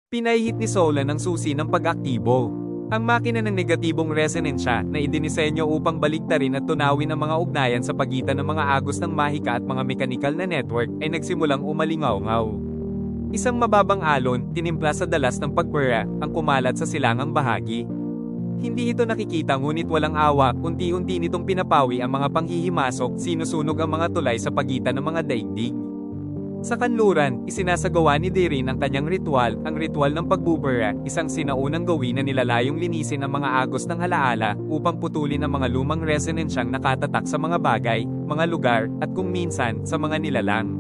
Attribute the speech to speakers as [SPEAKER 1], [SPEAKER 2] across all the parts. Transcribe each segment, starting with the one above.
[SPEAKER 1] Pinahihit ni Solan ang susi ng pag-aktibo. Ang makina ng negatibong resonensya na idinisenyo upang baliktarin at tunawin ang mga ugnayan sa pagitan ng mga agos ng mahika at mga mekanikal na network ay nagsimulang umalingaw-ngaw. Isang mababang alon, tinimpla sa dalas ng pagbura, ang kumalat sa silangang bahagi. Hindi ito nakikita ngunit walang awa, unti-unti nitong pinapawi ang mga panghihimasok, sinusunog ang mga tulay sa pagitan ng mga daigdig. Sa kanluran, isinasagawa ni Dirin ang kanyang ritual, ang ritual ng pagbubura, isang sinaunang gawin na nilalayong linisin ang mga agos ng alaala upang putulin ang mga lumang resonansyang nakatatak sa mga bagay, mga lugar, at kung minsan, sa mga nilalang.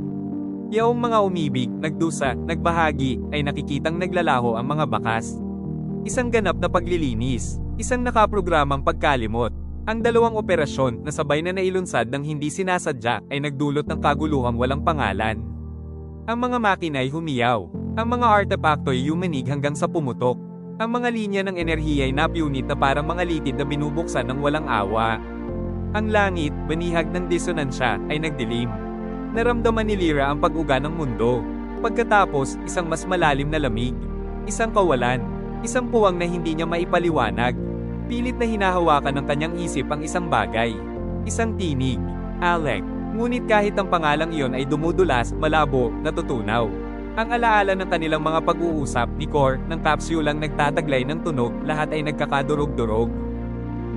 [SPEAKER 1] Yaong mga umibig, nagdusa, nagbahagi, ay nakikitang naglalaho ang mga bakas. Isang ganap na paglilinis, isang nakaprogramang pagkalimot. Ang dalawang operasyon na sabay na nailunsad ng hindi sinasadya ay nagdulot ng kaguluhang walang pangalan. Ang mga makina ay humiyaw. Ang mga artefacto ay yumanig hanggang sa pumutok. Ang mga linya ng enerhiya ay napunit na parang mga litid na binubuksan ng walang awa. Ang langit, banihag ng disonansya, ay nagdilim. Naramdaman ni Lyra ang pag-uga ng mundo. Pagkatapos, isang mas malalim na lamig. Isang kawalan. Isang puwang na hindi niya maipaliwanag. Pilit na hinahawakan ng kanyang isip ang isang bagay. Isang tinig. Alec. Ngunit kahit ang pangalang iyon ay dumudulas, malabo, natutunaw. Ang alaala ng kanilang mga pag-uusap ni Cor, ng kapsulang nagtataglay ng tunog, lahat ay nagkakadurog-durog.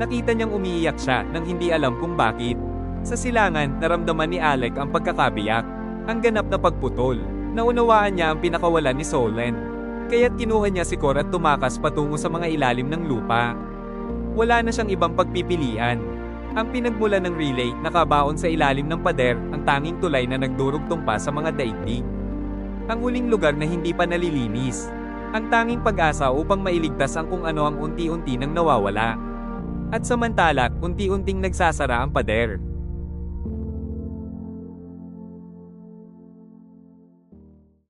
[SPEAKER 1] Nakita niyang umiiyak siya nang hindi alam kung bakit. Sa silangan, naramdaman ni Alec ang pagkakabiyak. Ang ganap na pagputol. Naunawaan niya ang pinakawalan ni Solen. Kaya't kinuha niya si Cor at tumakas patungo sa mga ilalim ng lupa. Wala na siyang ibang pagpipilian. Ang pinagmulan ng relay, nakabaon sa ilalim ng pader, ang tanging tulay na nagdurugtong pa sa mga daigdig. Ang huling lugar na hindi pa nalilinis. Ang tanging pag-asa upang mailigtas ang kung ano ang unti-unti nang nawawala. At samantala, unti-unting nagsasara ang pader.